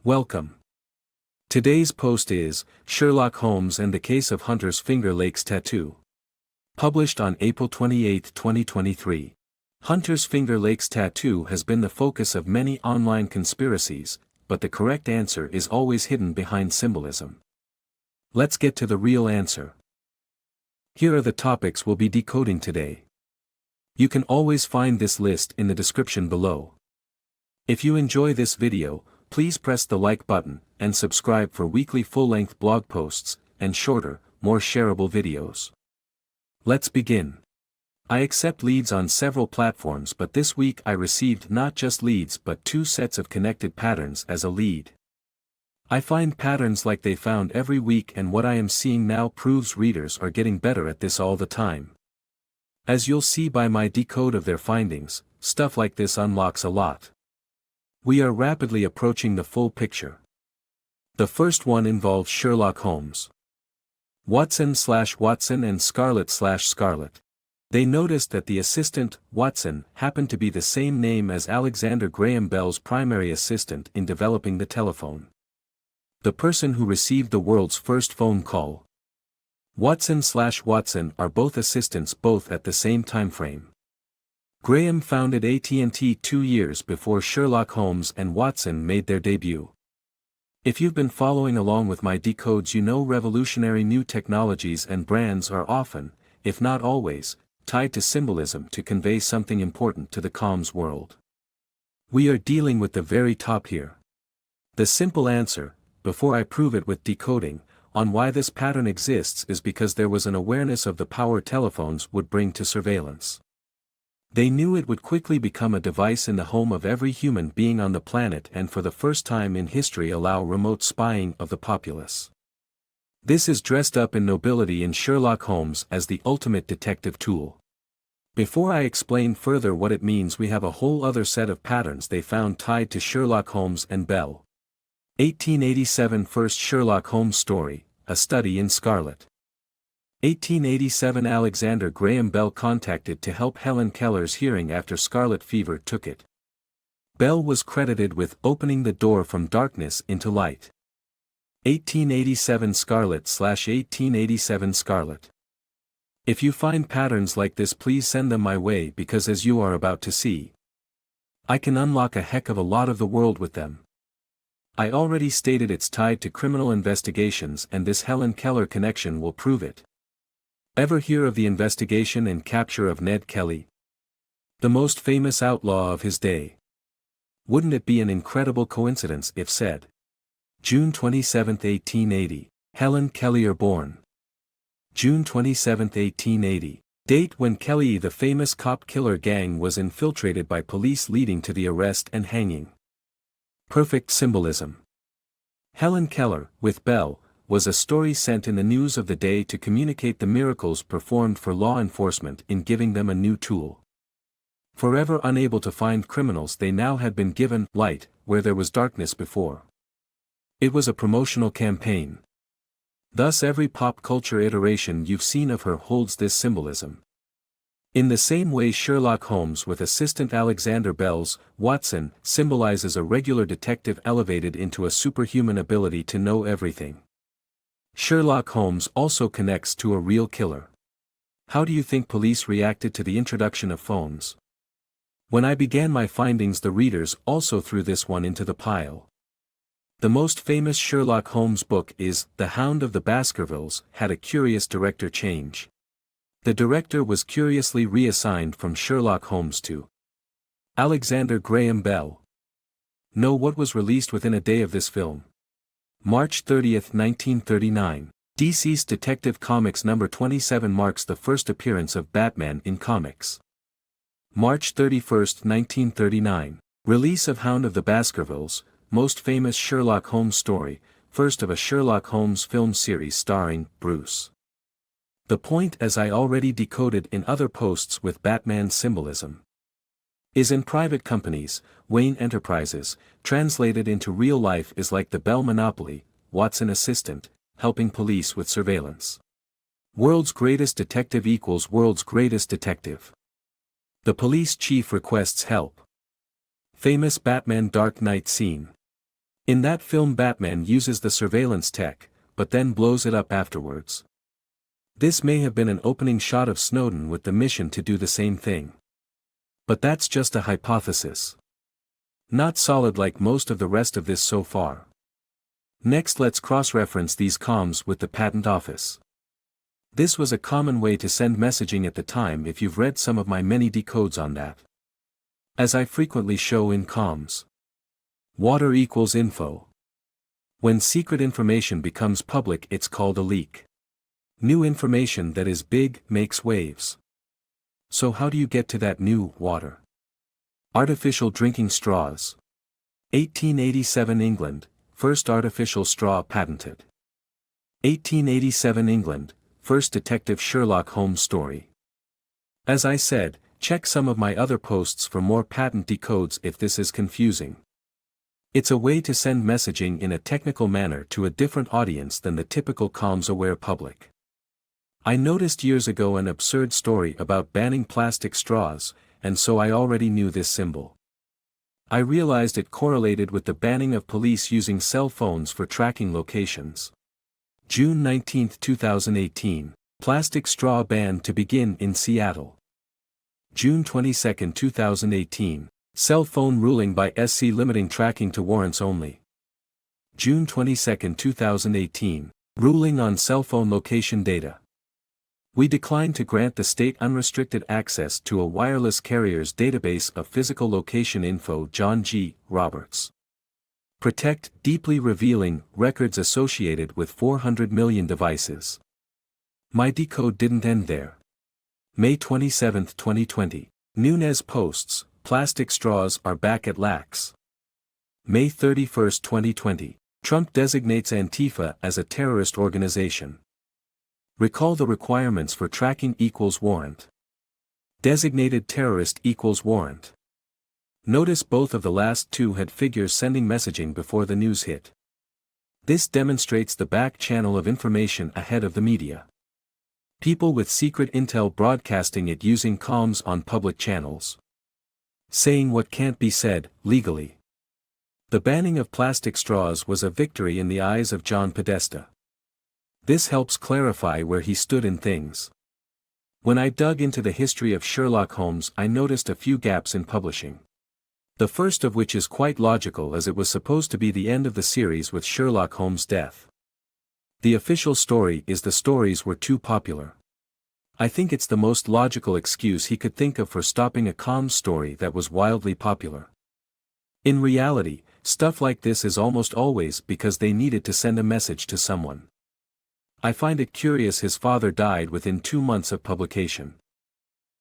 Welcome. Today's post is Sherlock Holmes and the Case of Hunter's Finger Lakes Tattoo. Published on April 28, 2023. Hunter's Finger Lakes Tattoo has been the focus of many online conspiracies, but the correct answer is always hidden behind symbolism. Let's get to the real answer. Here are the topics we'll be decoding today. You can always find this list in the description below. If you enjoy this video, please press the like button, and subscribe for weekly full-length blog posts, and shorter, more shareable videos. Let's begin. I accept leads on several platforms, but this week I received not just leads but 2 sets of connected patterns as a lead. I find patterns like they found every week, and what I am seeing now proves readers are getting better at this all the time. As you'll see by my decode of their findings, stuff like this unlocks a lot. We are rapidly approaching the full picture. The first one involves Sherlock Holmes. Watson/Watson and Scarlet/Scarlet. They noticed that the assistant, Watson, happened to be the same name as Alexander Graham Bell's primary assistant in developing the telephone. The person who received the world's first phone call. Watson/Watson are both assistants, both at the same time frame. Graham founded AT&T 2 years before Sherlock Holmes and Watson made their debut. If you've been following along with my decodes, you know revolutionary new technologies and brands are often, if not always, tied to symbolism to convey something important to the comms world. We are dealing with the very top here. The simple answer, before I prove it with decoding, on why this pattern exists is because there was an awareness of the power telephones would bring to surveillance. They knew it would quickly become a device in the home of every human being on the planet, and for the first time in history allow remote spying of the populace. This is dressed up in nobility in Sherlock Holmes as the ultimate detective tool. Before I explain further what it means, we have a whole other set of patterns they found tied to Sherlock Holmes and Bell. 1887 First Sherlock Holmes story, a study in Scarlet. 1887 Alexander Graham Bell contacted to help Helen Keller's hearing after scarlet fever took it. Bell was credited with opening the door from darkness into light. 1887 Scarlet/1887 Scarlet. If you find patterns like this, please send them my way, because as you are about to see, I can unlock a heck of a lot of the world with them. I already stated it's tied to criminal investigations, and this Helen Keller connection will prove it. Ever hear of the investigation and capture of Ned Kelly? The most famous outlaw of his day. Wouldn't it be an incredible coincidence if said? June 27, 1880, Helen Keller born. June 27, 1880, date when Kelly, the famous cop killer gang, was infiltrated by police, leading to the arrest and hanging. Perfect symbolism. Helen Keller, with Bell, was a story sent in the news of the day to communicate the miracles performed for law enforcement in giving them a new tool. Forever unable to find criminals, they now had been given light where there was darkness before. It was a promotional campaign. Thus every pop culture iteration you've seen of her holds this symbolism. In the same way, Sherlock Holmes with assistant Alexander Bell's Watson symbolizes a regular detective elevated into a superhuman ability to know everything. Sherlock Holmes also connects to a real killer. How do you think police reacted to the introduction of phones? When I began my findings, the readers also threw this one into the pile. The most famous Sherlock Holmes book is The Hound of the Baskervilles, had a curious director change. The director was curiously reassigned from Sherlock Holmes to Alexander Graham Bell. Know what was released within a day of this film? March 30, 1939, DC's Detective Comics number 27 marks the first appearance of Batman in comics. March 31, 1939, release of Hound of the Baskervilles, most famous Sherlock Holmes story, first of a Sherlock Holmes film series starring Bruce. The point, as I already decoded in other posts with Batman symbolism, is in private companies. Wayne Enterprises, translated into real life, is like the Bell monopoly, Watson assistant, helping police with surveillance. World's greatest detective equals world's greatest detective. The police chief requests help. Famous Batman Dark Knight scene. In that film Batman uses the surveillance tech, but then blows it up afterwards. This may have been an opening shot of Snowden with the mission to do the same thing. But that's just a hypothesis. Not solid like most of the rest of this so far. Next, let's cross-reference these comms with the Patent Office. This was a common way to send messaging at the time if you've read some of my many decodes on that. As I frequently show in comms. Water equals info. When secret information becomes public, it's called a leak. New information that is big makes waves. So how do you get to that new water? Artificial drinking straws. 1887 England, first artificial straw patented. 1887 England, first Detective Sherlock Holmes story. As I said, check some of my other posts for more patent decodes if this is confusing. It's a way to send messaging in a technical manner to a different audience than the typical comms-aware public. I noticed years ago an absurd story about banning plastic straws, and so I already knew this symbol. I realized it correlated with the banning of police using cell phones for tracking locations. June 19, 2018, plastic straw ban to begin in Seattle. June 22, 2018, cell phone ruling by SC limiting tracking to warrants only. June 22, 2018, ruling on cell phone location data. We decline to grant the state unrestricted access to a wireless carrier's database of physical location info. John G. Roberts. Protect deeply revealing records associated with 400 million devices. My decode didn't end there. May 27, 2020. Nunez posts, plastic straws are back at lax. May 31, 2020. Trump designates Antifa as a terrorist organization. Recall the requirements for tracking equals warrant. Designated terrorist equals warrant. Notice both of the last two had figures sending messaging before the news hit. This demonstrates the back channel of information ahead of the media. People with secret intel broadcasting it using comms on public channels. Saying what can't be said, legally. The banning of plastic straws was a victory in the eyes of John Podesta. This helps clarify where he stood in things. When I dug into the history of Sherlock Holmes, I noticed a few gaps in publishing. The first of which is quite logical, as it was supposed to be the end of the series with Sherlock Holmes' death. The official story is the stories were too popular. I think it's the most logical excuse he could think of for stopping a comms story that was wildly popular. In reality, stuff like this is almost always because they needed to send a message to someone. I find it curious his father died within 2 months of publication.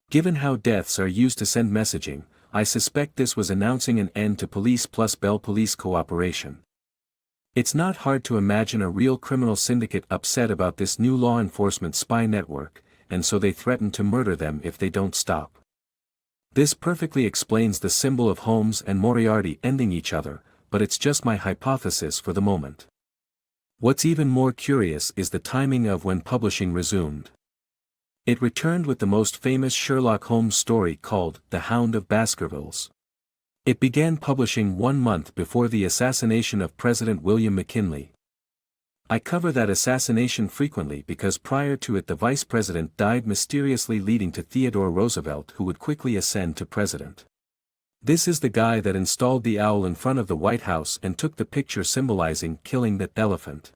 Given how deaths are used to send messaging, I suspect this was announcing an end to police plus Bell Police cooperation. It's not hard to imagine a real criminal syndicate upset about this new law enforcement spy network, and so they threaten to murder them if they don't stop. This perfectly explains the symbol of Holmes and Moriarty ending each other, but it's just my hypothesis for the moment. What's even more curious is the timing of when publishing resumed. It returned with the most famous Sherlock Holmes story called The Hound of Baskervilles. It began publishing 1 month before the assassination of President William McKinley. I cover that assassination frequently because prior to it the vice president died mysteriously, leading to Theodore Roosevelt, who would quickly ascend to president. This is the guy that installed the owl in front of the White House and took the picture symbolizing killing that elephant.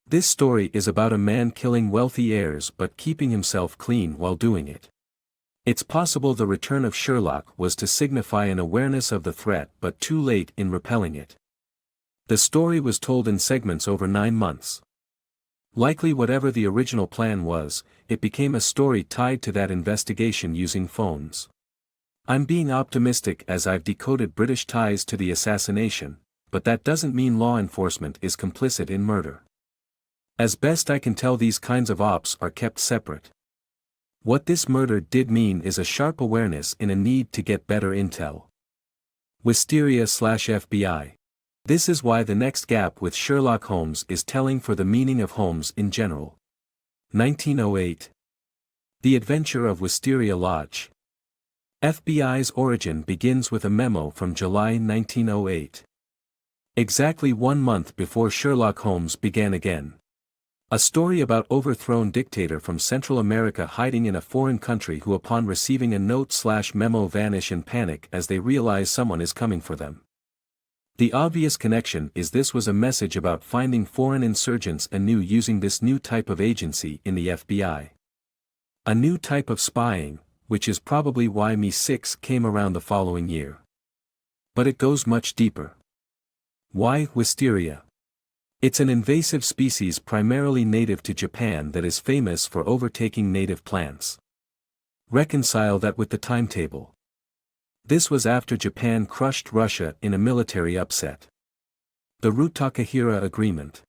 This story is about a man killing wealthy heirs but keeping himself clean while doing it. It's possible the return of Sherlock was to signify an awareness of the threat but too late in repelling it. The story was told in segments over 9 months. Likely whatever the original plan was, it became a story tied to that investigation using phones. I'm being optimistic as I've decoded British ties to the assassination, but that doesn't mean law enforcement is complicit in murder. As best I can tell, these kinds of ops are kept separate. What this murder did mean is a sharp awareness in a need to get better intel. Wisteria/FBI. This is why the next gap with Sherlock Holmes is telling for the meaning of Holmes in general. 1908. The Adventure of Wisteria Lodge. FBI's origin begins with a memo from July 1908. Exactly 1 month before Sherlock Holmes began again. A story about overthrown dictator from Central America hiding in a foreign country who upon receiving a note/memo vanish in panic as they realize someone is coming for them. The obvious connection is this was a message about finding foreign insurgents anew using this new type of agency in the FBI. A new type of spying, which is probably why MI6 came around the following year. But it goes much deeper. Why Wisteria? It's an invasive species primarily native to Japan that is famous for overtaking native plants. Reconcile that with the timetable. This was after Japan crushed Russia in a military upset. The Rutakahira Agreement.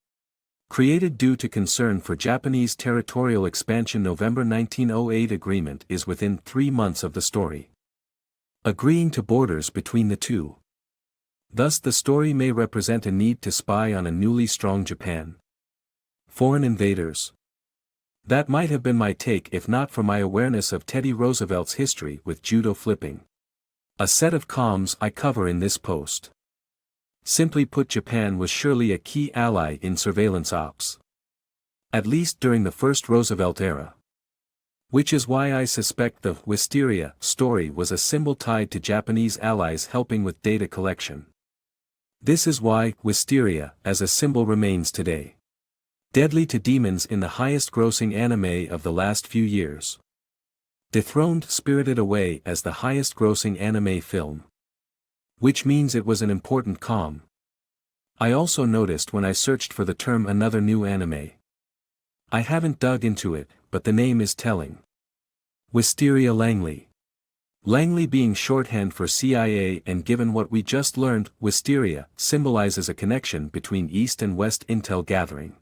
Created due to concern for Japanese territorial expansion, November 1908 agreement is within 3 months of the story. Agreeing to borders between the two. Thus the story may represent a need to spy on a newly strong Japan. Foreign invaders. That might have been my take if not for my awareness of Teddy Roosevelt's history with judo flipping. A set of comms I cover in this post. Simply put, Japan was surely a key ally in surveillance ops. At least during the first Roosevelt era. Which is why I suspect the Wisteria story was a symbol tied to Japanese allies helping with data collection. This is why Wisteria as a symbol remains today. Deadly to demons in the highest grossing anime of the last few years. Dethroned Spirited Away as the highest grossing anime film. Which means it was an important comm. I also noticed when I searched for the term another new anime. I haven't dug into it, but the name is telling. Wisteria Langley. Langley being shorthand for CIA, and given what we just learned, Wisteria symbolizes a connection between East and West intel gathering.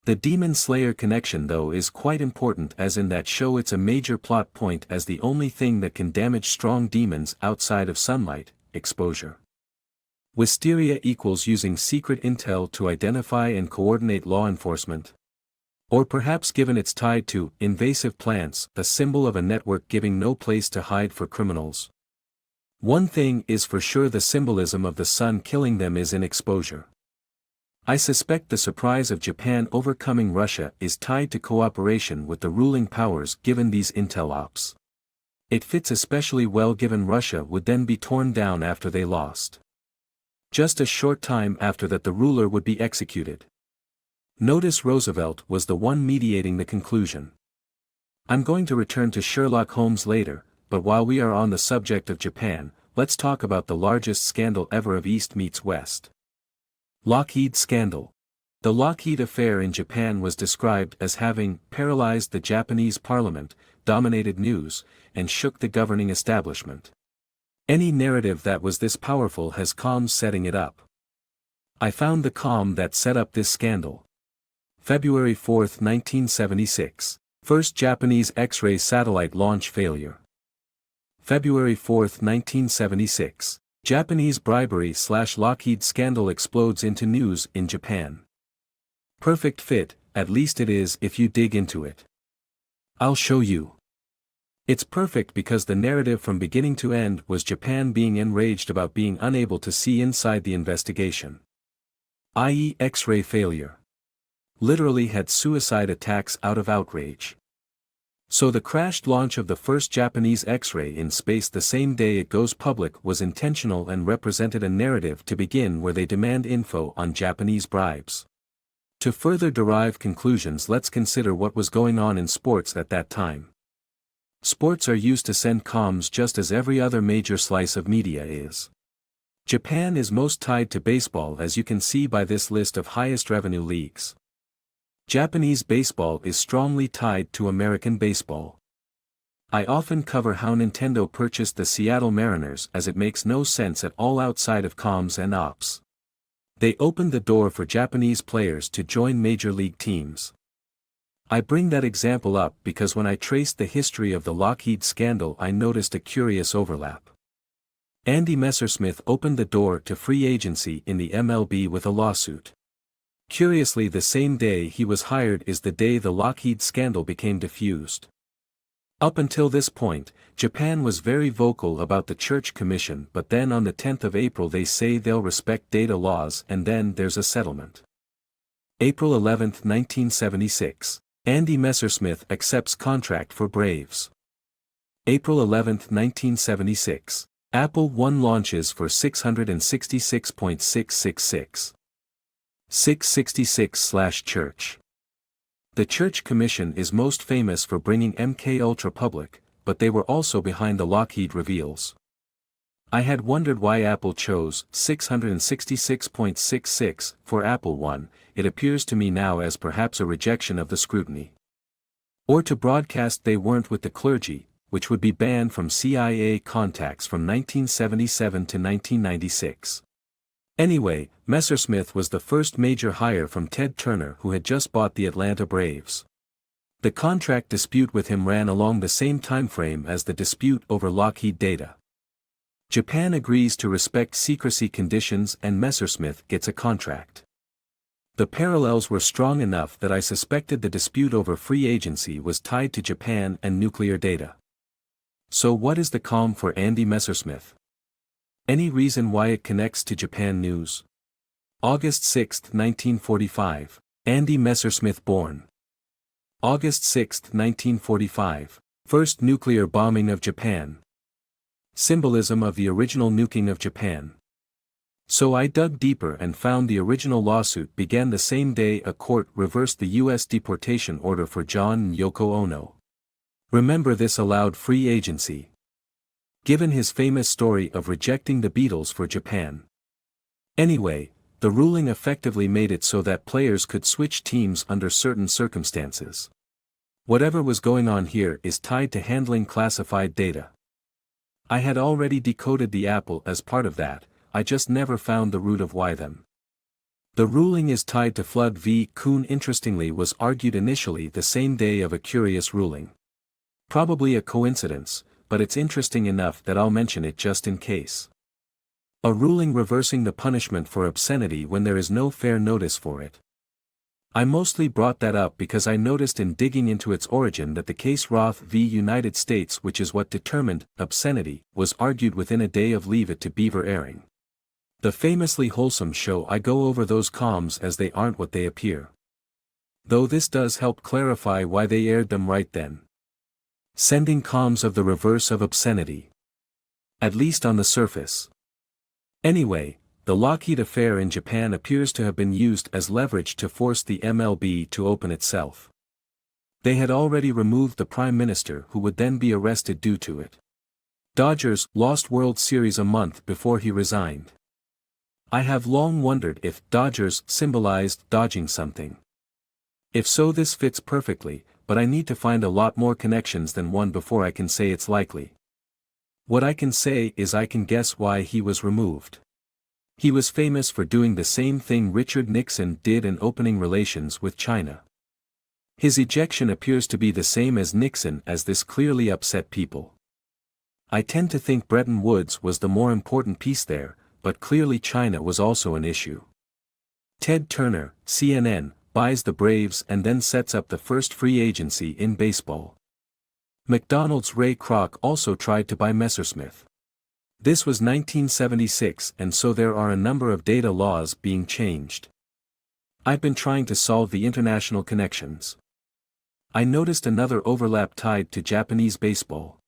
The Demon Slayer connection though is quite important, as in that show it's a major plot point as the only thing that can damage strong demons outside of sunlight, exposure. Wisteria equals using secret intel to identify and coordinate law enforcement. Or perhaps given it's tied to invasive plants, a symbol of a network giving no place to hide for criminals. One thing is for sure, the symbolism of the sun killing them is in exposure. I suspect the surprise of Japan overcoming Russia is tied to cooperation with the ruling powers given these intel ops. It fits especially well given Russia would then be torn down after they lost. Just a short time after that the ruler would be executed. Notice Roosevelt was the one mediating the conclusion. I'm going to return to Sherlock Holmes later, but while we are on the subject of Japan, let's talk about the largest scandal ever of East meets West. Lockheed Scandal. The Lockheed affair in Japan was described as having paralyzed the Japanese parliament, dominated news, and shook the governing establishment. Any narrative that was this powerful has comms setting it up. I found the comm that set up this scandal. February 4, 1976. First Japanese X-ray satellite launch failure. February 4, 1976. Japanese bribery/Lockheed scandal explodes into news in Japan. Perfect fit, at least it is if you dig into it. I'll show you. It's perfect because the narrative from beginning to end was Japan being enraged about being unable to see inside the investigation. I.e. X-ray failure. Literally had suicide attacks out of outrage. So the crashed launch of the first Japanese X-ray in space the same day it goes public was intentional and represented a narrative to begin where they demand info on Japanese bribes. To further derive conclusions, let's consider what was going on in sports at that time. Sports are used to send comms just as every other major slice of media is. Japan is most tied to baseball, as you can see by this list of highest revenue leagues. Japanese baseball is strongly tied to American baseball. I often cover how Nintendo purchased the Seattle Mariners, as it makes no sense at all outside of comms and ops. They opened the door for Japanese players to join major league teams. I bring that example up because when I traced the history of the Lockheed scandal I noticed a curious overlap. Andy Messersmith opened the door to free agency in the MLB with a lawsuit. Curiously, the same day he was hired is the day the Lockheed scandal became diffused. Up until this point, Japan was very vocal about the Church Commission, but then on the 10th of April they say they'll respect data laws and then there's a settlement. April 11, 1976. Andy Messersmith accepts contract for Braves. April 11, 1976. Apple I launches for 666.666. 666/Church. The Church Commission is most famous for bringing MK Ultra public, but they were also behind the Lockheed reveals. I had wondered why Apple chose 666.66 for Apple I. It appears to me now as perhaps a rejection of the scrutiny. Or to broadcast they weren't with the clergy, which would be banned from CIA contacts from 1977 to 1996. Anyway, Messersmith was the first major hire from Ted Turner, who had just bought the Atlanta Braves. The contract dispute with him ran along the same timeframe as the dispute over Lockheed data. Japan agrees to respect secrecy conditions and Messersmith gets a contract. The parallels were strong enough that I suspected the dispute over free agency was tied to Japan and nuclear data. So what is the calm for Andy Messersmith? Any reason why it connects to Japan news? August 6, 1945. Andy Messersmith born. August 6, 1945. First nuclear bombing of Japan. Symbolism of the original nuking of Japan. So I dug deeper and found the original lawsuit began the same day a court reversed the U.S. deportation order for John and Yoko Ono. Remember, this allowed free agency. Given his famous story of rejecting the Beatles for Japan. Anyway, the ruling effectively made it so that players could switch teams under certain circumstances. Whatever was going on here is tied to handling classified data. I had already decoded the Apple as part of that, I just never found the root of why them. The ruling is tied to Flood v. Kuhn. Interestingly, was argued initially the same day of a curious ruling. Probably a coincidence, but it's interesting enough that I'll mention it just in case. A ruling reversing the punishment for obscenity when there is no fair notice for it. I mostly brought that up because I noticed in digging into its origin that the case Roth v. United States, which is what determined obscenity, was argued within a day of Leave It to Beaver airing. The famously wholesome show. I go over those comms as they aren't what they appear. Though this does help clarify why they aired them right then. Sending comms of the reverse of obscenity. At least on the surface. Anyway, the Lockheed affair in Japan appears to have been used as leverage to force the MLB to open itself. They had already removed the Prime Minister, who would then be arrested due to it. Dodgers lost World Series a month before he resigned. I have long wondered if Dodgers symbolized dodging something. If so, this fits perfectly, but I need to find a lot more connections than one before I can say it's likely. What I can say is I can guess why he was removed. He was famous for doing the same thing Richard Nixon did in opening relations with China. His ejection appears to be the same as Nixon, as this clearly upset people. I tend to think Bretton Woods was the more important piece there, but clearly China was also an issue. Ted Turner, CNN, buys the Braves and then sets up the first free agency in baseball. McDonald's Ray Kroc also tried to buy Messersmith. This was 1976, and so there are a number of data laws being changed. I've been trying to solve the international connections. I noticed another overlap tied to Japanese baseball.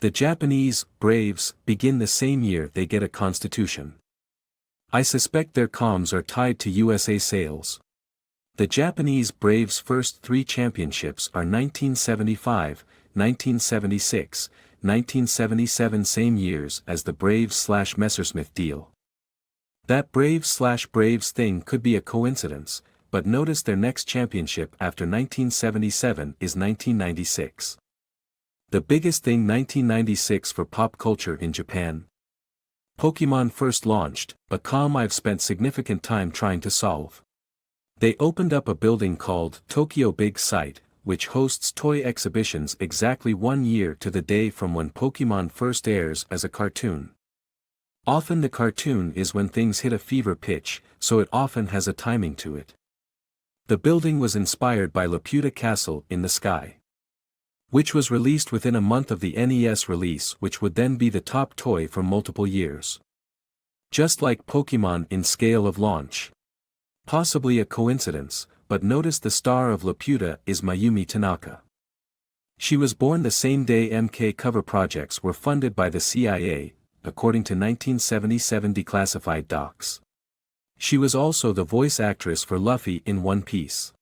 The Japanese Braves begin the same year they get a constitution. I suspect their comms are tied to USA sales. The Japanese Braves' first 3 championships are 1975, 1976, 1977, same years as the Braves/Messersmith deal. That Braves/Braves thing could be a coincidence, but notice their next championship after 1977 is 1996. The biggest thing 1996 for pop culture in Japan. Pokemon first launched, a comm I've spent significant time trying to solve. They opened up a building called Tokyo Big Sight, which hosts toy exhibitions exactly 1 year to the day from when Pokemon first airs as a cartoon. Often the cartoon is when things hit a fever pitch, so it often has a timing to it. The building was inspired by Laputa Castle in the sky. which was released within a month of the NES release, which would then be the top toy for multiple years. Just like Pokémon in scale of launch. Possibly a coincidence, but notice the star of Laputa is Mayumi Tanaka. She was born the same day MK cover projects were funded by the CIA, according to 1977 declassified docs. She was also the voice actress for Luffy in One Piece,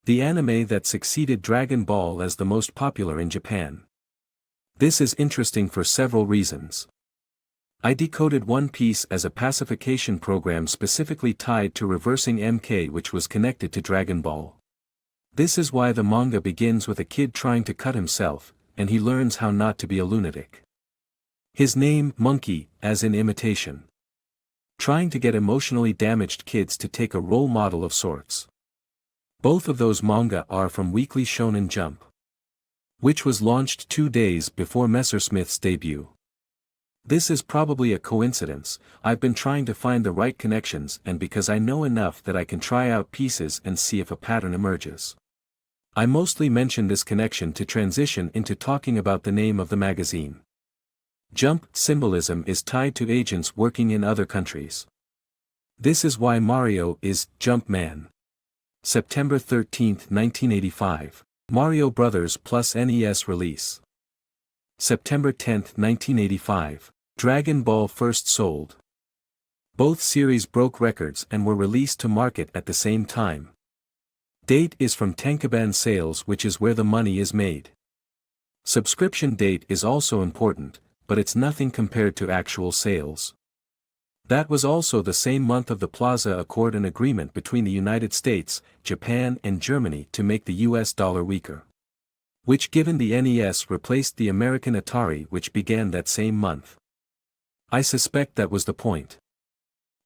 the anime that succeeded Dragon Ball as the most popular in Japan. This is interesting for several reasons. I decoded One Piece as a pacification program specifically tied to reversing MK, which was connected to Dragon Ball. This is why the manga begins with a kid trying to cut himself, and he learns how not to be a lunatic. His name, Monkey, as in imitation. Trying to get emotionally damaged kids to take a role model of sorts. Both of those manga are from Weekly Shonen Jump, which was launched 2 days before Messerschmitt's debut. This is probably a coincidence. I've been trying to find the right connections, and because I know enough that I can try out pieces and see if a pattern emerges. I mostly mention this connection to transition into talking about the name of the magazine. Jump symbolism is tied to agents working in other countries. This is why Mario is Jump Man. September 13, 1985, Mario Bros. Plus NES release. September 10, 1985, Dragon Ball first sold. Both series broke records and were released to market at the same time. Date is from Tankaban sales, which is where the money is made. Subscription date is also important, but it's nothing compared to actual sales. That was also the same month of the Plaza Accord, an agreement between the United States, Japan and Germany to make the US dollar weaker, which given the NES replaced the American Atari, which began that same month. I suspect that was the point.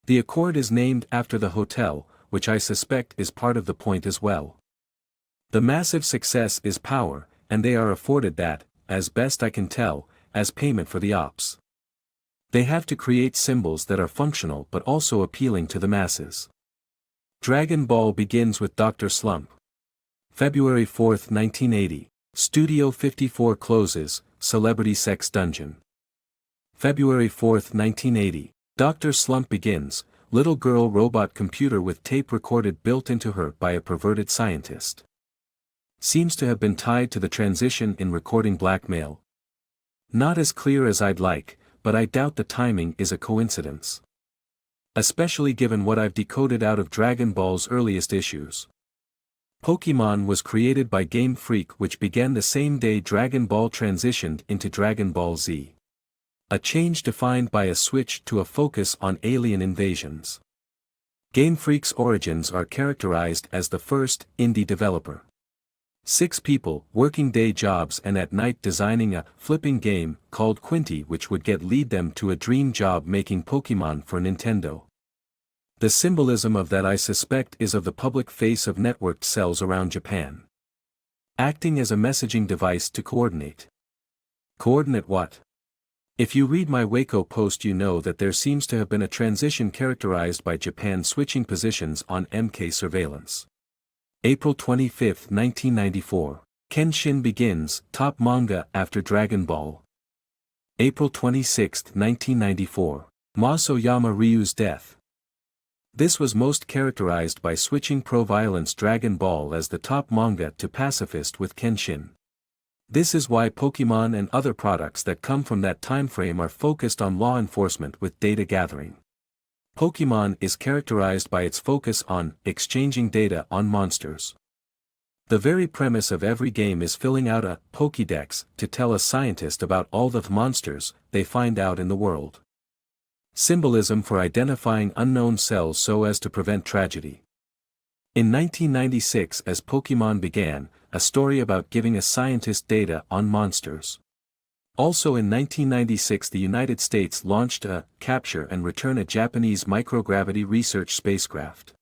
The Accord is named after the hotel, which I suspect is part of the point as well. The massive success is power, and they are afforded that, as best I can tell, as payment for the ops. They have to create symbols that are functional but also appealing to the masses. Dragon Ball begins with Dr. Slump. February 4, 1980. Studio 54 closes, Celebrity Sex Dungeon. February 4, 1980. Dr. Slump begins, little girl robot computer with tape recorded built into her by a perverted scientist. Seems to have been tied to the transition in recording blackmail. Not as clear as I'd like, but I doubt the timing is a coincidence. Especially given what I've decoded out of Dragon Ball's earliest issues. Pokémon was created by Game Freak, which began the same day Dragon Ball transitioned into Dragon Ball Z. A change defined by a switch to a focus on alien invasions. Game Freak's origins are characterized as the first indie developer. 6 people working day jobs and at night designing a flipping game called Quinty, which would lead them to a dream job making Pokémon for Nintendo. The symbolism of that I suspect is of the public face of networked cells around Japan, acting as a messaging device to coordinate. Coordinate what? If you read my Waco post, you know that there seems to have been a transition characterized by Japan switching positions on MK surveillance. April 25, 1994. Kenshin begins, top manga after Dragon Ball. April 26, 1994. Masoyama Ryu's death. This was most characterized by switching pro-violence Dragon Ball as the top manga to pacifist with Kenshin. This is why Pokémon and other products that come from that timeframe are focused on law enforcement with data gathering. Pokémon is characterized by its focus on exchanging data on monsters. The very premise of every game is filling out a Pokédex to tell a scientist about all the monsters they find out in the world. Symbolism for identifying unknown cells so as to prevent tragedy. In 1996, as Pokémon began, a story about giving a scientist data on monsters. Also in 1996, the United States launched a capture and return a Japanese microgravity research spacecraft.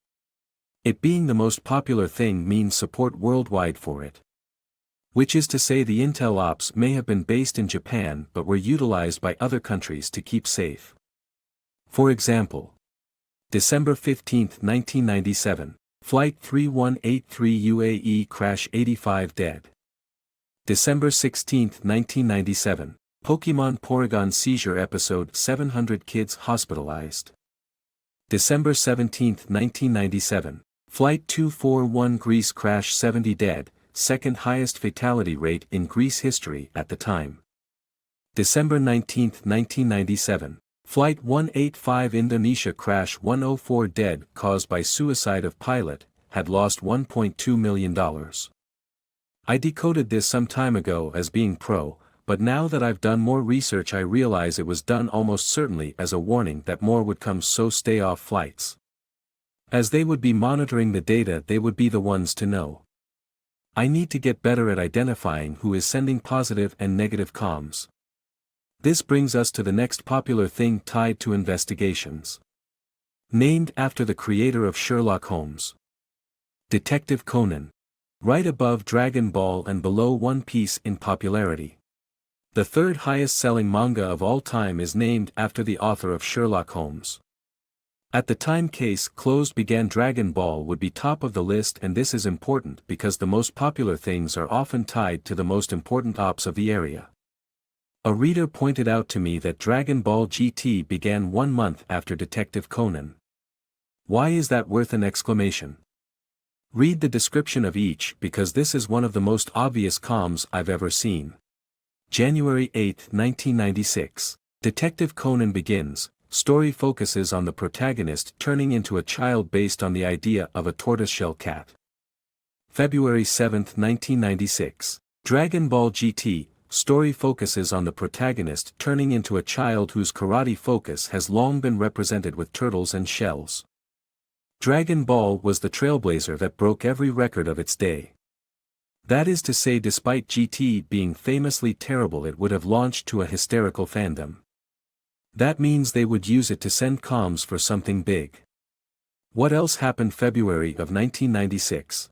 It being the most popular thing means support worldwide for it. Which is to say the Intel ops may have been based in Japan but were utilized by other countries to keep safe. For example, December 15, 1997, Flight 3183 UAE crash 85 dead. December 16, 1997. Pokémon Porygon Seizure Episode 700 Kids Hospitalized. December 17, 1997. Flight 241 Greece crash 70 dead, second highest fatality rate in Greece history at the time. December 19, 1997. Flight 185 Indonesia crash 104 dead caused by suicide of pilot, had lost $1.2 million. I decoded this some time ago as being pro, but now that I've done more research I realize it was done almost certainly as a warning that more would come, so stay off flights. As they would be monitoring the data, they would be the ones to know. I need to get better at identifying who is sending positive and negative comms. This brings us to the next popular thing tied to investigations. Named after the creator of Sherlock Holmes. Detective Conan. Right above Dragon Ball and below One Piece in popularity. The third highest selling manga of all time is named after the author of Sherlock Holmes. At the time Case Closed began, Dragon Ball would be top of the list, and this is important because the most popular things are often tied to the most important ops of the area. A reader pointed out to me that Dragon Ball GT began 1 month after Detective Conan. Why is that worth an exclamation? Read the description of each because this is one of the most obvious comms I've ever seen. January 8, 1996. Detective Conan begins. Story focuses on the protagonist turning into a child based on the idea of a tortoiseshell cat. February 7, 1996. Dragon Ball GT. Story focuses on the protagonist turning into a child whose karate focus has long been represented with turtles and shells. Dragon Ball was the trailblazer that broke every record of its day. That is to say, despite GT being famously terrible, it would have launched to a hysterical fandom. That means they would use it to send comms for something big. What else happened February of 1996?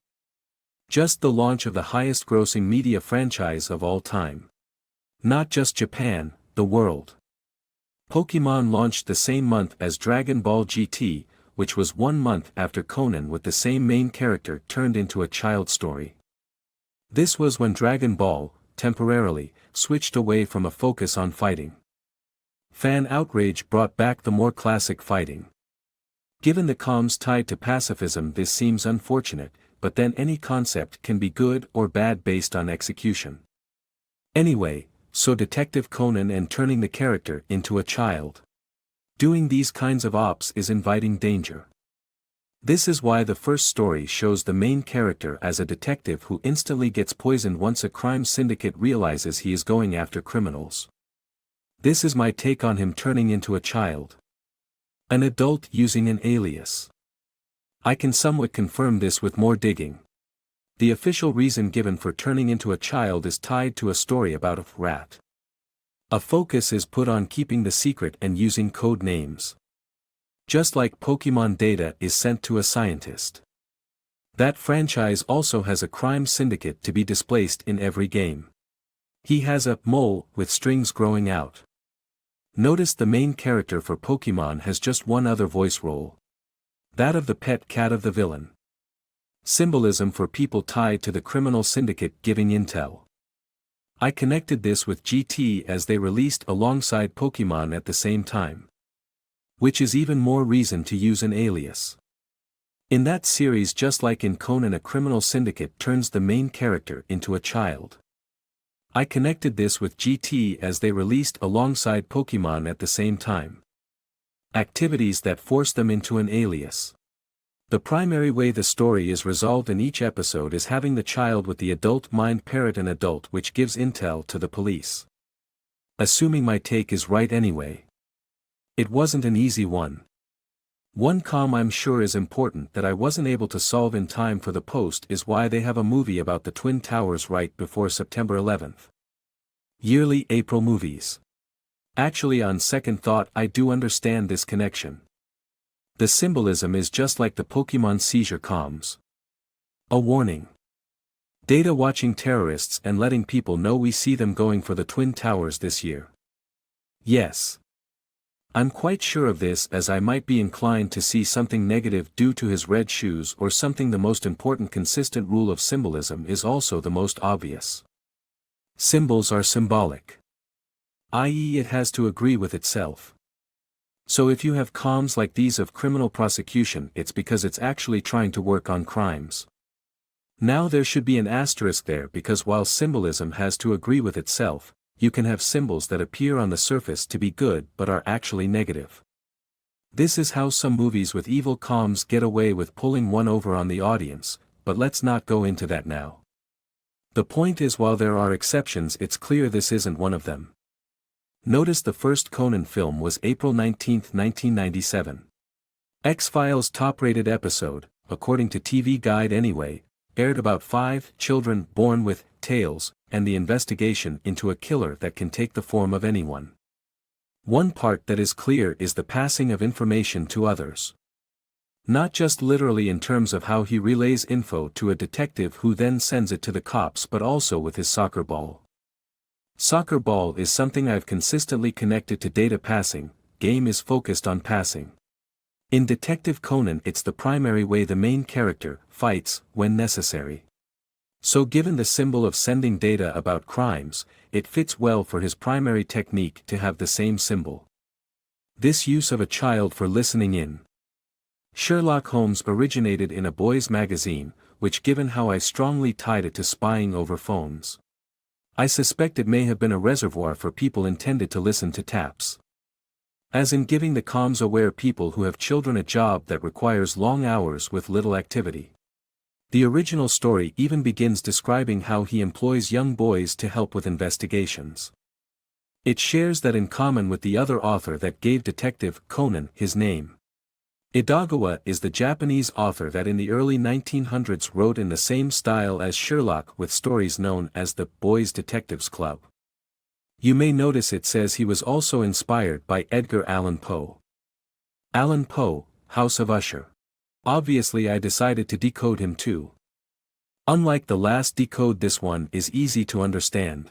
Just the launch of the highest grossing media franchise of all time. Not just Japan, the world. Pokémon launched the same month as Dragon Ball GT, which was 1 month after Conan, with the same main character turned into a child story. This was when Dragon Ball, temporarily, switched away from a focus on fighting. Fan outrage brought back the more classic fighting. Given the comms tied to pacifism, this seems unfortunate, but then any concept can be good or bad based on execution. Anyway, so Detective Conan and turning the character into a child. Doing these kinds of ops is inviting danger. This is why the first story shows the main character as a detective who instantly gets poisoned once a crime syndicate realizes he is going after criminals. This is my take on him turning into a child. An adult using an alias. I can somewhat confirm this with more digging. The official reason given for turning into a child is tied to a story about a rat. A focus is put on keeping the secret and using code names. Just like Pokémon data is sent to a scientist. That franchise also has a crime syndicate to be displaced in every game. He has a mole with strings growing out. Notice the main character for Pokémon has just one other voice role. That of the pet cat of the villain. Symbolism for people tied to the criminal syndicate giving intel. I connected this with GT as they released alongside Pokémon at the same time. Which is even more reason to use an alias. In that series, just like in Conan, a criminal syndicate turns the main character into a child. I connected this with GT as they released alongside Pokémon at the same time. Activities that force them into an alias. The primary way the story is resolved in each episode is having the child with the adult mind parrot an adult, which gives intel to the police. Assuming my take is right anyway. It wasn't an easy one. One comm I'm sure is important that I wasn't able to solve in time for the post is why they have a movie about the Twin Towers right before September 11th. Yearly April movies. Actually, on second thought, I do understand this connection. The symbolism is just like the Pokémon seizure comms. A warning. Data watching terrorists and letting people know we see them going for the Twin Towers this year. Yes. I'm quite sure of this, as I might be inclined to see something negative due to his red shoes or something. The most important consistent rule of symbolism is also the most obvious. Symbols are symbolic. I.e., it has to agree with itself. So if you have comms like these of criminal prosecution, it's because it's actually trying to work on crimes. Now there should be an asterisk there, because while symbolism has to agree with itself, you can have symbols that appear on the surface to be good but are actually negative. This is how some movies with evil comms get away with pulling one over on the audience, but let's not go into that now. The point is, while there are exceptions, it's clear this isn't one of them. Notice the first Conan film was April 19, 1997. X-Files' top-rated episode, according to TV Guide anyway, aired about 5 children born with tails, and the investigation into a killer that can take the form of anyone. One part that is clear is the passing of information to others. Not just literally in terms of how he relays info to a detective who then sends it to the cops, but also with his soccer ball. Soccer ball is something I've consistently connected to data passing. Game is focused on passing. In Detective Conan, it's the primary way the main character fights when necessary. So given the symbol of sending data about crimes, it fits well for his primary technique to have the same symbol. This use of a child for listening in. Sherlock Holmes originated in a boys' magazine, which, given how I strongly tied it to spying over phones, I suspect it may have been a reservoir for people intended to listen to taps. As in giving the comms-aware people who have children a job that requires long hours with little activity. The original story even begins describing how he employs young boys to help with investigations. It shares that in common with the other author that gave Detective Conan his name. Edgar is the Japanese author that in the early 1900s wrote in the same style as Sherlock with stories known as the Boys Detectives Club. You may notice it says he was also inspired by Edgar Allan Poe. Allan Poe, House of Usher. Obviously I decided to decode him too. Unlike the last decode, this one is easy to understand.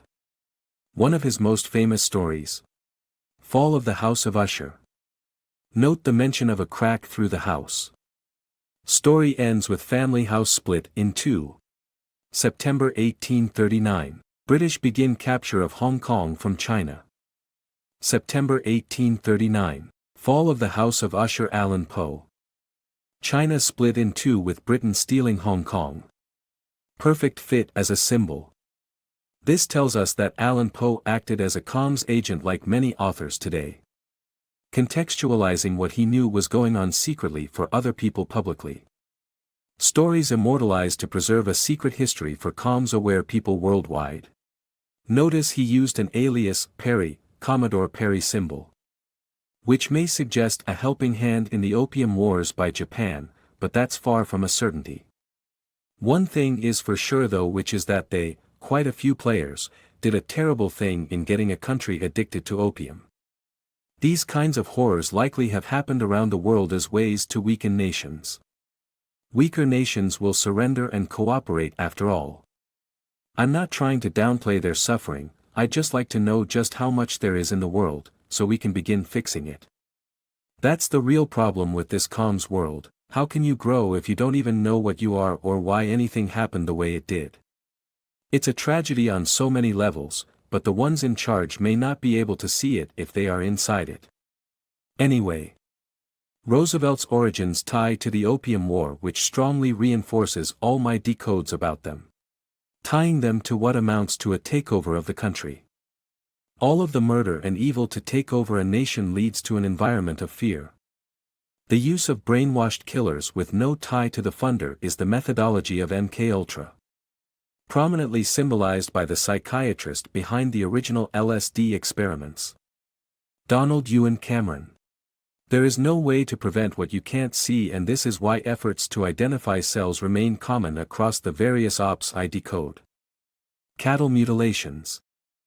One of his most famous stories. Fall of the House of Usher. Note the mention of a crack through the house. Story ends with family house split in two. September 1839. British begin capture of Hong Kong from China. September 1839. Fall of the House of Usher. Allan Poe. China split in two with Britain stealing Hong Kong. Perfect fit as a symbol. This tells us that Allan Poe acted as a comms agent like many authors today. Contextualizing what he knew was going on secretly for other people publicly. Stories immortalized to preserve a secret history for comms-aware people worldwide. Notice he used an alias, Perry, Commodore Perry symbol. Which may suggest a helping hand in the Opium Wars by Japan, but that's far from a certainty. One thing is for sure though, which is that they, quite a few players, did a terrible thing in getting a country addicted to opium. These kinds of horrors likely have happened around the world as ways to weaken nations. Weaker nations will surrender and cooperate after all. I'm not trying to downplay their suffering, I'd just like to know just how much there is in the world, so we can begin fixing it. That's the real problem with this comms world. How can you grow if you don't even know what you are or why anything happened the way it did? It's a tragedy on so many levels, but the ones in charge may not be able to see it if they are inside it. Anyway. Roosevelt's origins tie to the Opium War, which strongly reinforces all my decodes about them. Tying them to what amounts to a takeover of the country. All of the murder and evil to take over a nation leads to an environment of fear. The use of brainwashed killers with no tie to the funder is the methodology of MKUltra. Prominently symbolized by the psychiatrist behind the original LSD experiments. Donald Ewan Cameron. There is no way to prevent what you can't see, and this is why efforts to identify cells remain common across the various ops I decode. Cattle mutilations.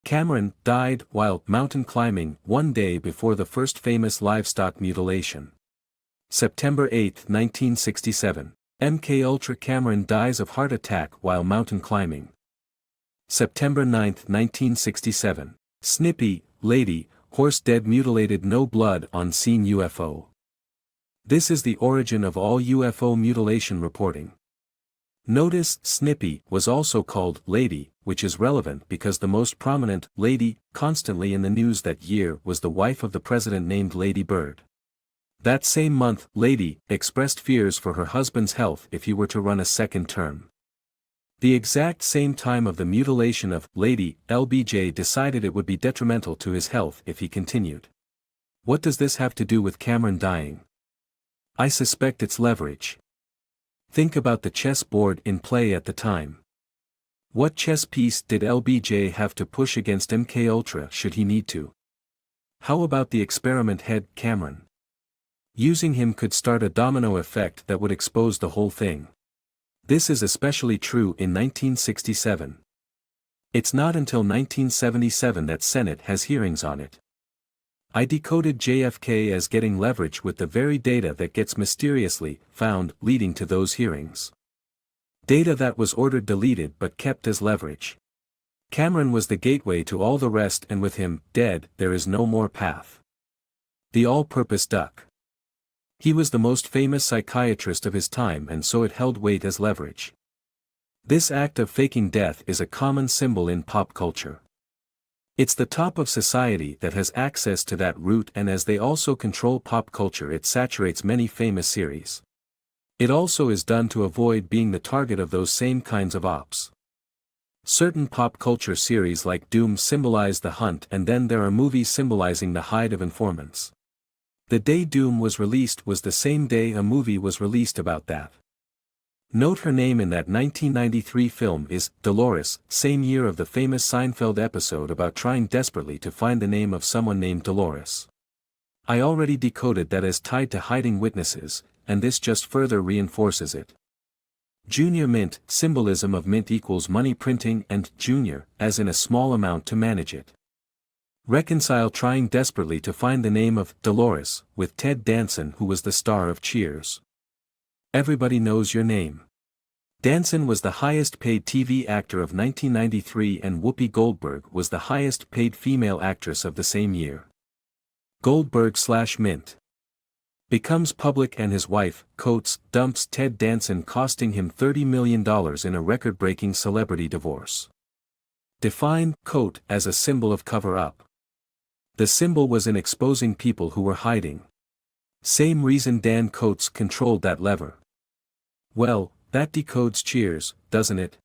Cameron died while mountain climbing one day before the first famous livestock mutilation. September 8, 1967. MKUltra. Cameron dies of heart attack while mountain climbing. September 9, 1967. Snippy, lady, horse dead mutilated, no blood on scene UFO. This is the origin of all UFO mutilation reporting. Notice, Snippy was also called Lady, which is relevant because the most prominent lady constantly in the news that year was the wife of the president named Lady Bird. That same month, Lady expressed fears for her husband's health if he were to run a second term. The exact same time of the mutilation of Lady, LBJ decided it would be detrimental to his health if he continued. What does this have to do with Cameron dying? I suspect it's leverage. Think about the chess board in play at the time. What chess piece did LBJ have to push against MKUltra should he need to? How about the experiment head, Cameron? Using him could start a domino effect that would expose the whole thing. This is especially true in 1967. It's not until 1977 that Senate has hearings on it. I decoded JFK as getting leverage with the very data that gets mysteriously found leading to those hearings. Data that was ordered deleted but kept as leverage. Cameron was the gateway to all the rest, and with him dead, there is no more path. The all-purpose duck. He was the most famous psychiatrist of his time, and so it held weight as leverage. This act of faking death is a common symbol in pop culture. It's the top of society that has access to that route, and as they also control pop culture, it saturates many famous series. It also is done to avoid being the target of those same kinds of ops. Certain pop culture series like Doom symbolize the hunt, and then there are movies symbolizing the hide of informants. The day Doom was released was the same day a movie was released about that. Note her name in that 1993 film is Dolores, same year of the famous Seinfeld episode about trying desperately to find the name of someone named Dolores. I already decoded that as tied to hiding witnesses, and this just further reinforces it. Junior Mint, symbolism of mint equals money printing, and junior, as in a small amount to manage it. Reconcile trying desperately to find the name of Dolores with Ted Danson, who was the star of Cheers. Everybody knows your name. Danson was the highest paid TV actor of 1993, and Whoopi Goldberg was the highest paid female actress of the same year. Goldberg/Mint becomes public, and his wife, Coates, dumps Ted Danson, costing him $30 million in a record-breaking celebrity divorce. Define Coat as a symbol of cover-up. The symbol was in exposing people who were hiding. Same reason Dan Coates controlled that lever. Well, that decodes Cheers, doesn't it?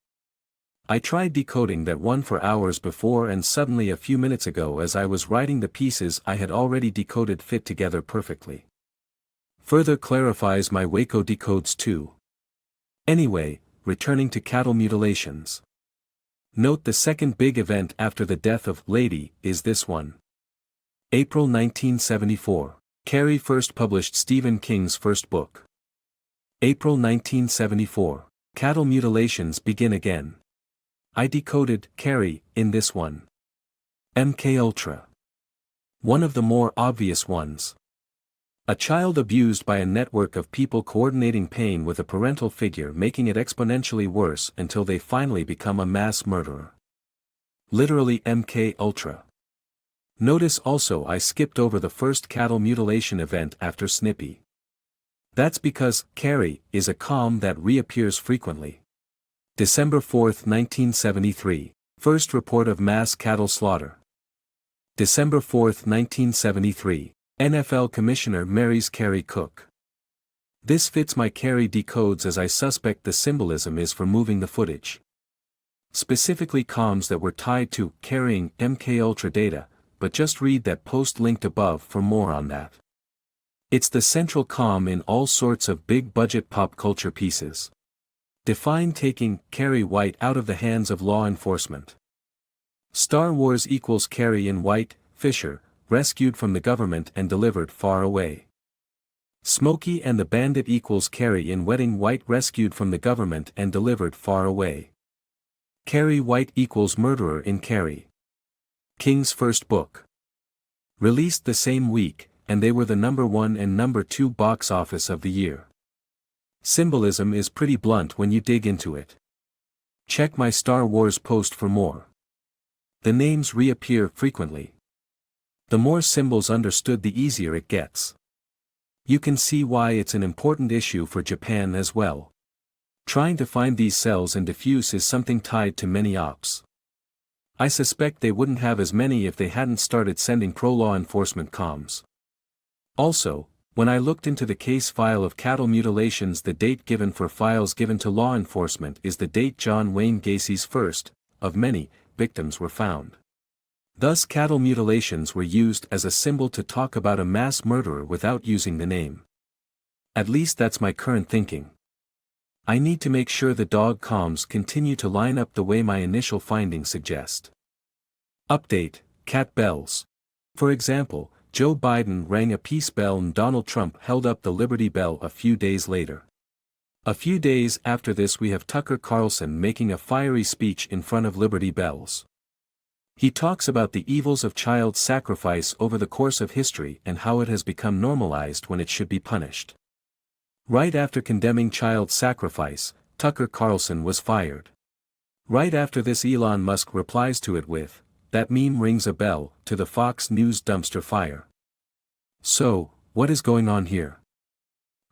I tried decoding that one for hours before, and suddenly a few minutes ago as I was writing the pieces I had already decoded fit together perfectly. Further clarifies my Waco decodes too. Anyway, returning to cattle mutilations. Note the second big event after the death of Lady is this one. April 1974. Carrie first published Stephen King's first book. April 1974. Cattle mutilations begin again. I decoded Carrie in this one. MKUltra. One of the more obvious ones. A child abused by a network of people coordinating pain with a parental figure, making it exponentially worse until they finally become a mass murderer. Literally MKUltra. Notice also I skipped over the first cattle mutilation event after Snippy. That's because Carrie is a calm that reappears frequently. December 4, 1973. First report of mass cattle slaughter. December 4, 1973. NFL Commissioner marries Carrie Cook. This fits my Carrie decodes, as I suspect the symbolism is for moving the footage. Specifically comms that were tied to carrying MKUltra data, but just read that post linked above for more on that. It's the central comm in all sorts of big-budget pop culture pieces. Define taking Carrie White out of the hands of law enforcement. Star Wars equals Carrie in White, Fisher, rescued from the government and delivered far away. Smokey and the Bandit equals Carrie in Wedding White, rescued from the government and delivered far away. Carrie White equals murderer in Carrie. King's first book. Released the same week, and they were the #1 and #2 box office of the year. Symbolism is pretty blunt when you dig into it. Check my Star Wars post for more. The names reappear frequently. The more symbols understood, the easier it gets. You can see why it's an important issue for Japan as well. Trying to find these cells and diffuse is something tied to many ops. I suspect they wouldn't have as many if they hadn't started sending pro-law enforcement comms. Also, when I looked into the case file of cattle mutilations, the date given for files given to law enforcement is the date John Wayne Gacy's first, of many, victims were found. Thus cattle mutilations were used as a symbol to talk about a mass murderer without using the name. At least that's my current thinking. I need to make sure the dog comms continue to line up the way my initial findings suggest. Update, cat bells. For example, Joe Biden rang a peace bell and Donald Trump held up the Liberty Bell a few days later. A few days after this we have Tucker Carlson making a fiery speech in front of Liberty Bells. He talks about the evils of child sacrifice over the course of history and how it has become normalized when it should be punished. Right after condemning child sacrifice, Tucker Carlson was fired. Right after this Elon Musk replies to it with, "That meme rings a bell," to the Fox News dumpster fire. So, what is going on here?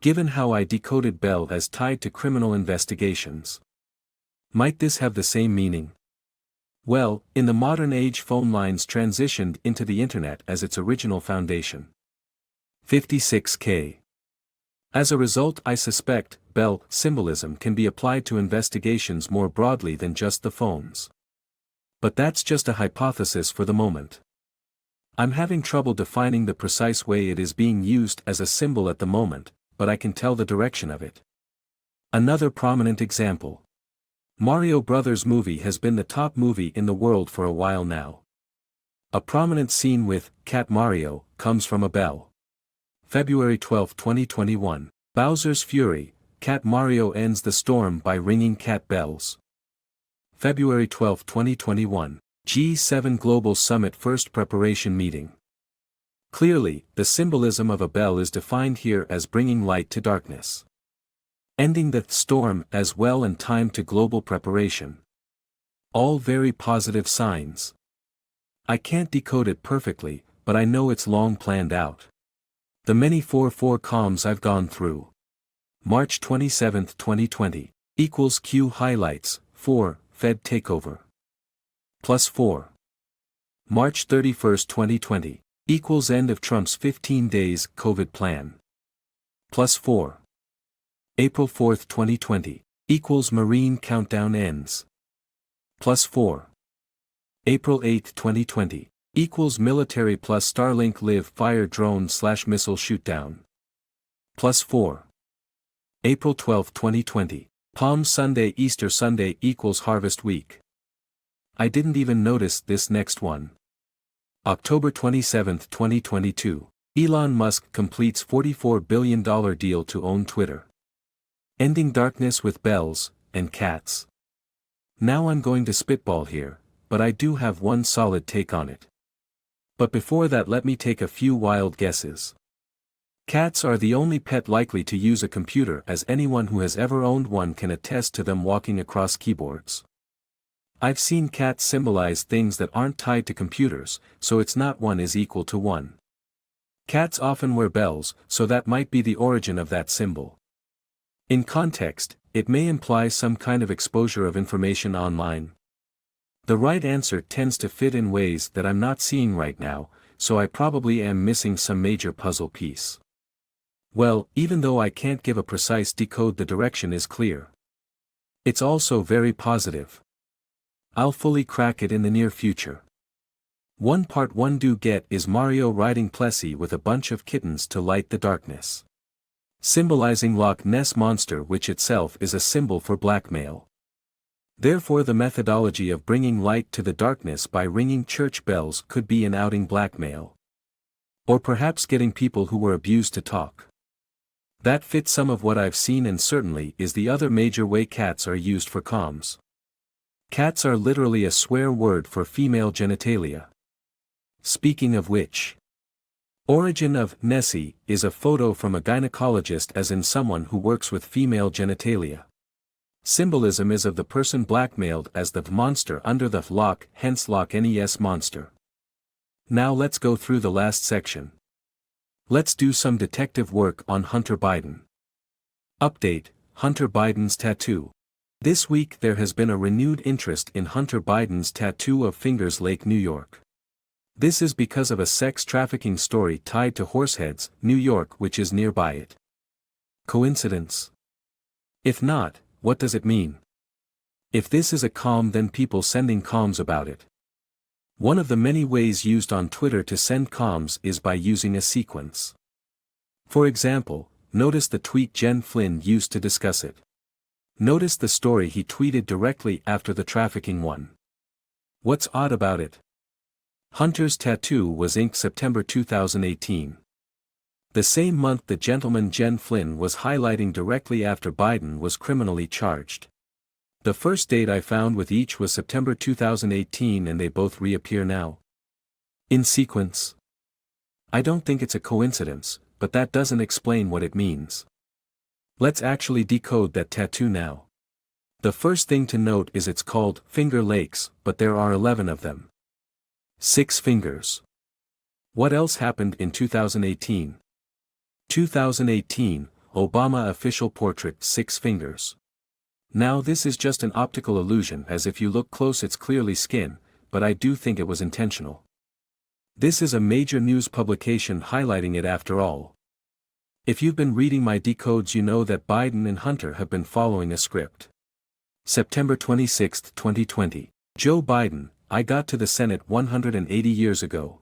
Given how I decoded Bell as tied to criminal investigations, might this have the same meaning? Well, in the modern age phone lines transitioned into the internet as its original foundation. 56K. As a result, I suspect Bell symbolism can be applied to investigations more broadly than just the phones. But that's just a hypothesis for the moment. I'm having trouble defining the precise way it is being used as a symbol at the moment, but I can tell the direction of it. Another prominent example. Mario Brothers movie has been the top movie in the world for a while now. A prominent scene with Cat Mario comes from a bell. February 12, 2021. Bowser's Fury, Cat Mario ends the storm by ringing cat bells. February 12, 2021. G7 Global Summit First Preparation Meeting. Clearly, the symbolism of a bell is defined here as bringing light to darkness. Ending the storm as well and time to global preparation. All very positive signs. I can't decode it perfectly, but I know it's long planned out. The many 4-4 comms I've gone through. March 27, 2020, equals Q highlights, 4, Fed takeover. +4. March 31, 2020, equals end of Trump's 15 days COVID plan. +4. April 4, 2020, equals Marine countdown ends. +4. April 8, 2020, equals military plus Starlink live fire drone/missile shootdown. +4. April 12, 2020, Palm Sunday Easter Sunday equals Harvest Week. I didn't even notice this next one. October 27, 2022, Elon Musk completes $44 billion deal to own Twitter. Ending darkness with bells and cats. Now I'm going to spitball here, but I do have one solid take on it. But before that, let me take a few wild guesses. Cats are the only pet likely to use a computer, as anyone who has ever owned one can attest to them walking across keyboards. I've seen cats symbolize things that aren't tied to computers, so it's not one is equal to one. Cats often wear bells, so that might be the origin of that symbol. In context, it may imply some kind of exposure of information online. The right answer tends to fit in ways that I'm not seeing right now, so I probably am missing some major puzzle piece. Well, even though I can't give a precise decode, the direction is clear. It's also very positive. I'll fully crack it in the near future. One part one do get is Mario riding Plessy with a bunch of kittens to light the darkness. Symbolizing Loch Ness Monster, which itself is a symbol for blackmail. Therefore the methodology of bringing light to the darkness by ringing church bells could be in outing blackmail. Or perhaps getting people who were abused to talk. That fits some of what I've seen, and certainly is the other major way cats are used for comms. Cats are literally a swear word for female genitalia. Speaking of which, origin of Nessie is a photo from a gynecologist, as in someone who works with female genitalia. Symbolism is of the person blackmailed as the monster under the lock, hence Loch Ness Monster. Now let's go through the last section. Let's do some detective work on Hunter Biden. Update: Hunter Biden's tattoo. This week there has been a renewed interest in Hunter Biden's tattoo of Fingers Lake, New York. This is because of a sex trafficking story tied to Horseheads, New York, which is nearby it. Coincidence? If not, what does it mean? If this is a comm, then people sending comms about it. One of the many ways used on Twitter to send comms is by using a sequence. For example, notice the tweet Jen Flynn used to discuss it. Notice the story he tweeted directly after the trafficking one. What's odd about it? Hunter's tattoo was inked September 2018. The same month the gentleman Jen Flynn was highlighting directly after Biden was criminally charged. The first date I found with each was September 2018 and they both reappear now. In sequence? I don't think it's a coincidence, but that doesn't explain what it means. Let's actually decode that tattoo now. The first thing to note is it's called Finger Lakes, but there are 11 of them. 6 fingers. What else happened in 2018? 2018, Obama official portrait 6 fingers. Now this is just an optical illusion, as if you look close it's clearly skin, but I do think it was intentional. This is a major news publication highlighting it after all. If you've been reading my decodes you know that Biden and Hunter have been following a script. September 26, 2020. Joe Biden, I got to the Senate 180 years ago.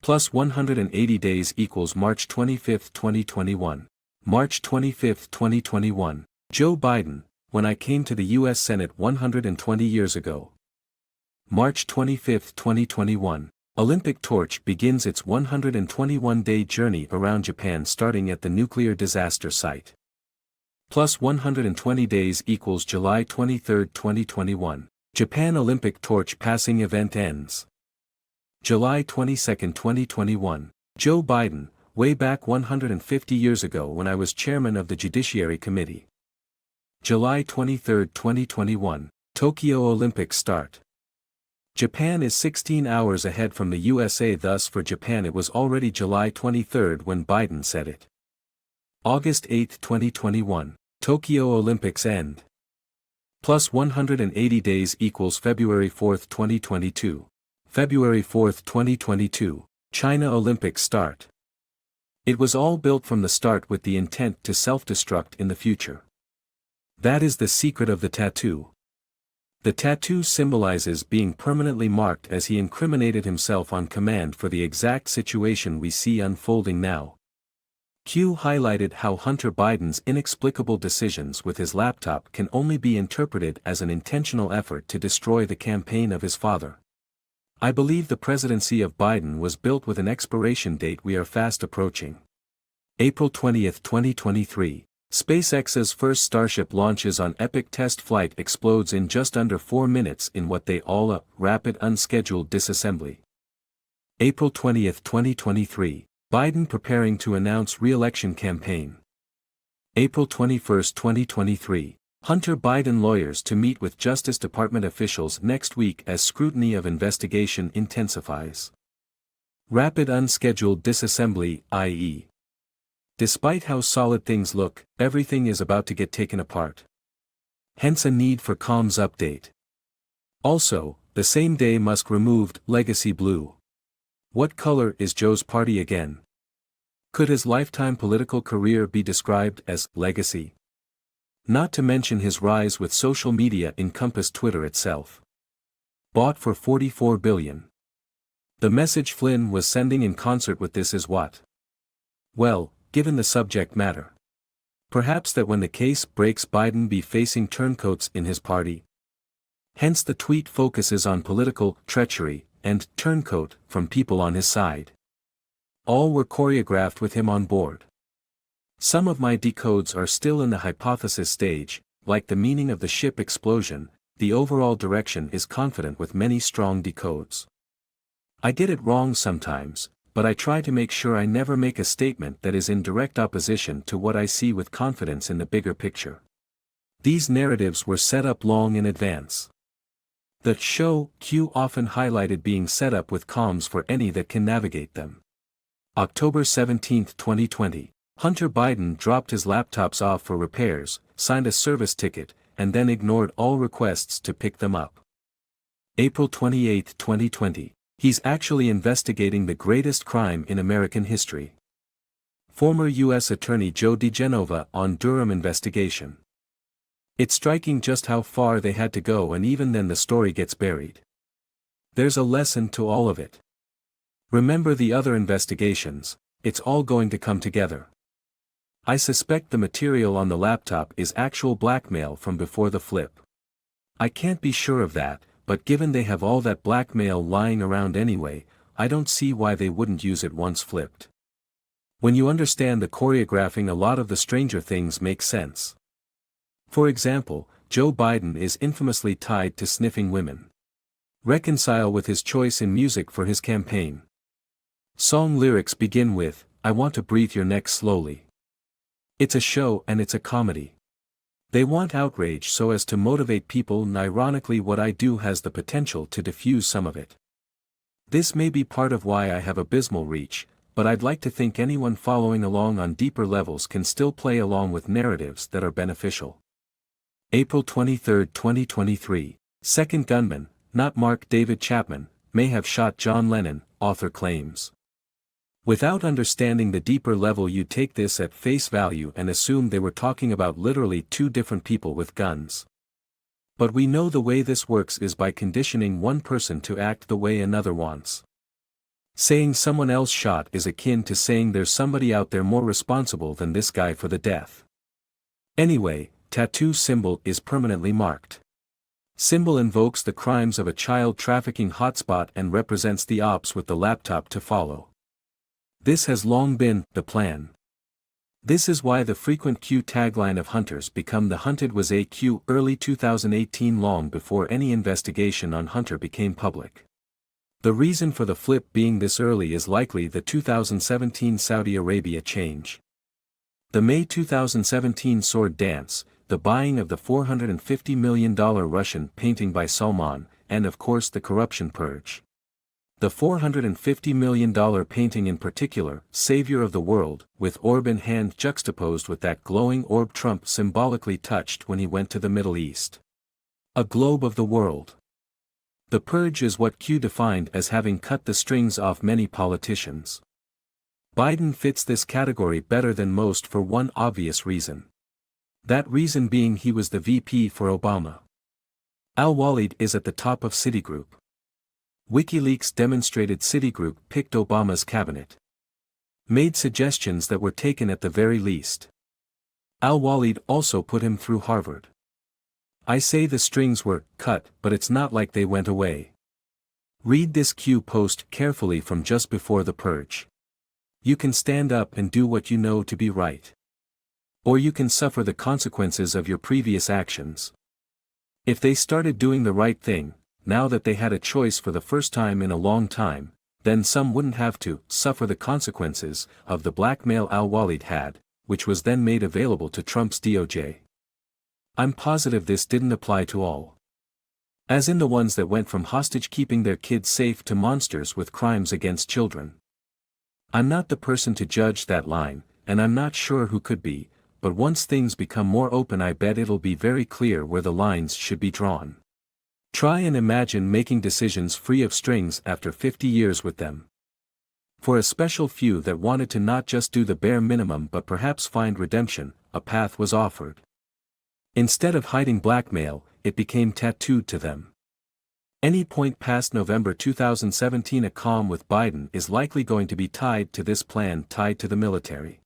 Plus 180 days equals March 25, 2021. March 25, 2021. Joe Biden, when I came to the U.S. Senate 120 years ago. March 25, 2021. Olympic torch begins its 121-day journey around Japan starting at the nuclear disaster site. Plus 120 days equals July 23, 2021. Japan Olympic torch passing event ends. July 22, 2021. Joe Biden, way back 150 years ago when I was chairman of the Judiciary Committee. July 23, 2021. Tokyo Olympics start. Japan is 16 hours ahead from the USA, thus for Japan it was already July 23 when Biden said it. August 8, 2021. Tokyo Olympics end. Plus 180 days equals February 4, 2022. February 4, 2022. China Olympics start. It was all built from the start with the intent to self-destruct in the future. That is the secret of the tattoo. The tattoo symbolizes being permanently marked as he incriminated himself on command for the exact situation we see unfolding now. Q highlighted how Hunter Biden's inexplicable decisions with his laptop can only be interpreted as an intentional effort to destroy the campaign of his father. I believe the presidency of Biden was built with an expiration date we are fast approaching. April 20, 2023. SpaceX's first Starship launches on epic test flight explodes in just under 4 minutes in what they all a rapid unscheduled disassembly. April 20, 2023. Biden preparing to announce re-election campaign. April 21, 2023. Hunter Biden lawyers to meet with Justice Department officials next week as scrutiny of investigation intensifies. Rapid unscheduled disassembly, i.e. Despite how solid things look, everything is about to get taken apart. Hence a need for comms update. Also, the same day Musk removed Legacy Blue. What color is Joe's party again? Could his lifetime political career be described as legacy? Not to mention his rise with social media encompassed Twitter itself. Bought for $44 billion. The message Flynn was sending in concert with this is what? Well, given the subject matter. Perhaps that when the case breaks Biden be facing turncoats in his party. Hence the tweet focuses on political treachery and turncoat from people on his side. All were choreographed with him on board. Some of my decodes are still in the hypothesis stage, like the meaning of the ship explosion. The overall direction is confident with many strong decodes. I get it wrong sometimes, but I try to make sure I never make a statement that is in direct opposition to what I see with confidence in the bigger picture. These narratives were set up long in advance. The show Q often highlighted being set up with comms for any that can navigate them. October 17, 2020. Hunter Biden dropped his laptops off for repairs, signed a service ticket, and then ignored all requests to pick them up. April 28, 2020. He's actually investigating the greatest crime in American history. Former U.S. Attorney Joe DiGenova on Durham investigation. It's striking just how far they had to go, and even then the story gets buried. There's a lesson to all of it. Remember the other investigations, it's all going to come together. I suspect the material on the laptop is actual blackmail from before the flip. I can't be sure of that, but given they have all that blackmail lying around anyway, I don't see why they wouldn't use it once flipped. When you understand the choreographing, a lot of the Stranger Things makes sense. For example, Joe Biden is infamously tied to sniffing women. Reconcile with his choice in music for his campaign. Song lyrics begin with, "I want to breathe your neck slowly." It's a show and it's a comedy. They want outrage so as to motivate people, and ironically what I do has the potential to diffuse some of it. This may be part of why I have abysmal reach, but I'd like to think anyone following along on deeper levels can still play along with narratives that are beneficial. April 23, 2023. Second gunman, not Mark David Chapman, may have shot John Lennon, author claims. Without understanding the deeper level, you take this at face value and assume they were talking about literally two different people with guns. But we know the way this works is by conditioning one person to act the way another wants. Saying someone else shot is akin to saying there's somebody out there more responsible than this guy for the death. Anyway, tattoo symbol is permanently marked. Symbol invokes the crimes of a child trafficking hotspot and represents the ops with the laptop to follow. This has long been the plan. This is why the frequent Q tagline of Hunter's become "The Hunted was a Q" early 2018, long before any investigation on Hunter became public. The reason for the flip being this early is likely the 2017 Saudi Arabia change. The May 2017 sword dance, the buying of the $450 million Russian painting by Salman, and of course the corruption purge. The $450 million painting in particular, Savior of the World, with orb in hand juxtaposed with that glowing orb Trump symbolically touched when he went to the Middle East. A globe of the world. The purge is what Q defined as having cut the strings off many politicians. Biden fits this category better than most for one obvious reason. That reason being he was the VP for Obama. Al-Walid is at the top of Citigroup. WikiLeaks demonstrated Citigroup picked Obama's cabinet. Made suggestions that were taken at the very least. Al-Walid also put him through Harvard. I say the strings were cut, but it's not like they went away. Read this Q post carefully from just before the purge. You can stand up and do what you know to be right. Or you can suffer the consequences of your previous actions. If they started doing the right thing, now that they had a choice for the first time in a long time, then some wouldn't have to suffer the consequences of the blackmail Al-Walid had, which was then made available to Trump's DOJ. I'm positive this didn't apply to all. As in the ones that went from hostage keeping their kids safe to monsters with crimes against children. I'm not the person to judge that line, and I'm not sure who could be, but once things become more open I bet it'll be very clear where the lines should be drawn. Try and imagine making decisions free of strings after 50 years with them. For a special few that wanted to not just do the bare minimum but perhaps find redemption, a path was offered. Instead of hiding blackmail, it became tattooed to them. Any point past November 2017 a calm with Biden is likely going to be tied to this plan, tied to the military.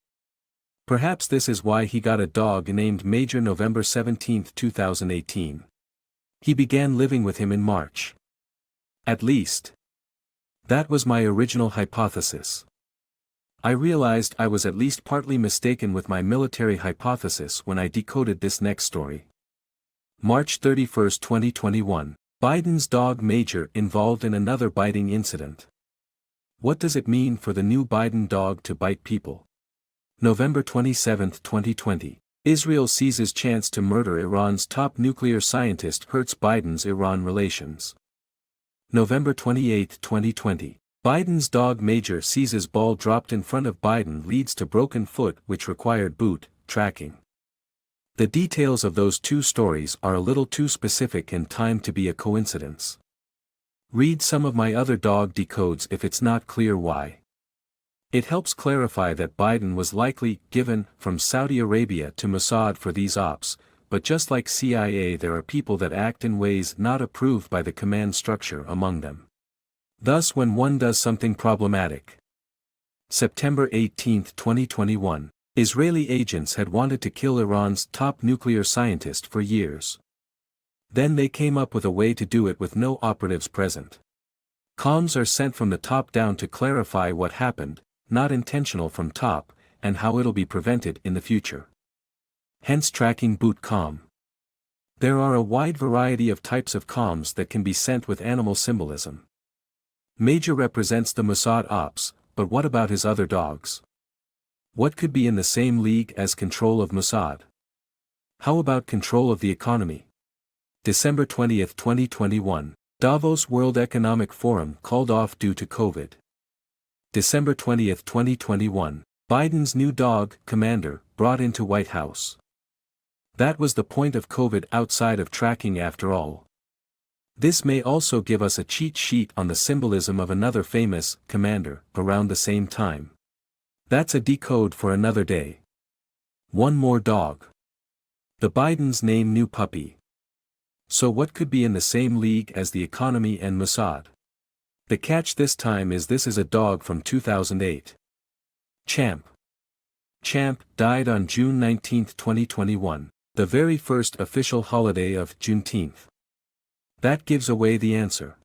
Perhaps this is why he got a dog named Major November 17, 2018. He began living with him in March. At least. That was my original hypothesis. I realized I was at least partly mistaken with my military hypothesis when I decoded this next story. March 31, 2021. Biden's dog Major involved in another biting incident. What does it mean for the new Biden dog to bite people? November 27, 2020. Israel seizes chance to murder Iran's top nuclear scientist hurts Biden's Iran relations. November 28, 2020. Biden's dog Major seizes ball dropped in front of Biden leads to broken foot which required boot tracking. The details of those two stories are a little too specific in time to be a coincidence. Read some of my other dog decodes if it's not clear why. It helps clarify that Biden was likely given from Saudi Arabia to Mossad for these ops, but just like CIA there are people that act in ways not approved by the command structure among them. Thus when one does something problematic. September 18, 2021, Israeli agents had wanted to kill Iran's top nuclear scientist for years. Then they came up with a way to do it with no operatives present. Comms are sent from the top down to clarify what happened, not intentional from top, and how it'll be prevented in the future. Hence tracking boot comm. There are a wide variety of types of comms that can be sent with animal symbolism. Major represents the Mossad ops, but what about his other dogs? What could be in the same league as control of Mossad? How about control of the economy? December 20, 2021, Davos World Economic Forum called off due to COVID. December 20, 2021, Biden's new dog, Commander, brought into White House. That was the point of COVID outside of tracking after all. This may also give us a cheat sheet on the symbolism of another famous commander around the same time. That's a decode for another day. One more dog. The Bidens name new puppy. So what could be in the same league as the economy and Mossad? The catch this time is this is a dog from 2008. Champ. Champ died on June 19, 2021, the very first official holiday of Juneteenth. That gives away the answer.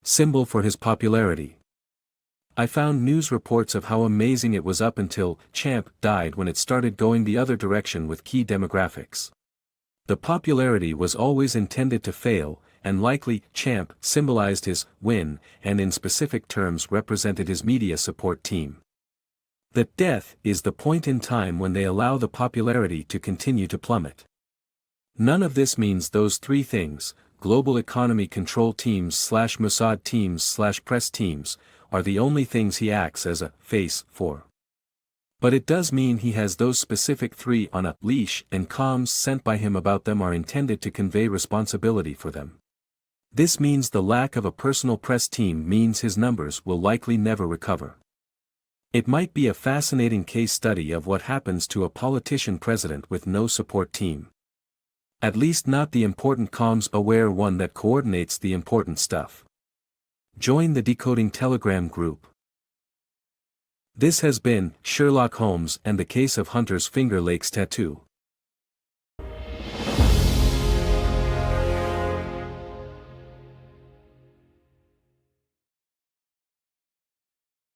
Symbol for his popularity. I found news reports of how amazing it was up until Champ died when it started going the other direction with key demographics. The popularity was always intended to fail, and likely Champ symbolized his win and in specific terms represented his media support team. That death is the point in time when they allow the popularity to continue to plummet. None of this means those three things, global economy control teams / Mossad teams / press teams, are the only things he acts as a face for. But it does mean he has those specific three on a leash and comms sent by him about them are intended to convey responsibility for them. This means the lack of a personal press team means his numbers will likely never recover. It might be a fascinating case study of what happens to a politician president with no support team. At least not the important comms-aware one that coordinates the important stuff. Join the Decoding Telegram group. This has been Sherlock Holmes and the Case of Hunter's Finger Lakes Tattoo.